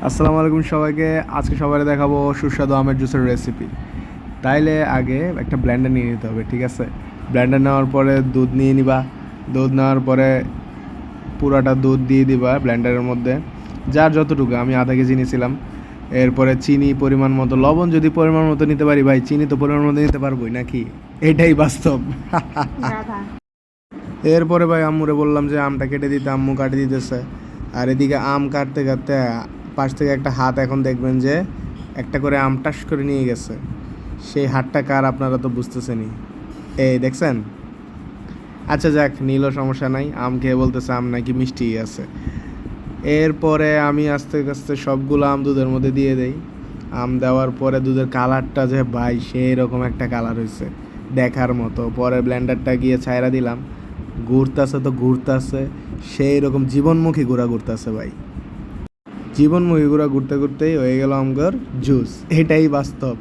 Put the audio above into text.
আসসালামু আলাইকুম সবাইকে। আজকে সবাই দেখাবো সুস্বাদু আমের জুসের রেসিপি। তাইলে আগে একটা ব্লেন্ডার নিয়ে নিতে হবে, ঠিক আছে? ব্লেন্ডার নেওয়ার পরে দুধ নিয়ে নিবা। দুধ নেওয়ার পরে পুরাটা দুধ দিয়ে দিবা ব্লেন্ডারের মধ্যে, যার যতটুকু। আমি আধা কেজি নিয়েছিলাম। এরপরে চিনি পরিমাণ মতো, লবণ যদি পরিমাণ মতো নিতে পারি ভাই, চিনি তো পরিমাণ মতো নিতে পারবোই নাকি, এটাই বাস্তব। এরপরে ভাই আম্মুরে বললাম যে আমটা কেটে দিতে, আম্মু কাটে দিতেছে। আর এদিকে আম কাটতে কাটতে পাশ থেকে একটা হাত, এখন দেখবেন যে একটা করে আম টাস করে নিয়ে গেছে। সেই হাতটা কার আপনারা তো বুঝতেছেনই, এই দেখছেন। আচ্ছা যাক, নিলেও সমস্যা নাই। আম খেয়ে বলতেছে আম নাকি মিষ্টি আছে। এরপরে আমি আস্তে আস্তে সবগুলো আম দুধের মধ্যে দিয়ে দেই। আম দেওয়ার পরে দুধের কালারটা যে ভাই সেই রকম একটা কালার হয়েছে, দেখার মতো। পরে ব্লেন্ডারটা গিয়ে ছাইরা দিলাম। ঘুরতাছে তো ঘুরতাছে, সেই রকম জীবনমুখী ঘোরা ঘুরতাছে ভাই। জীবনমুখী ঘোরা ঘুরতে ঘুরতেই হয়ে গেল আমগর জুস, এটাই বাস্তব।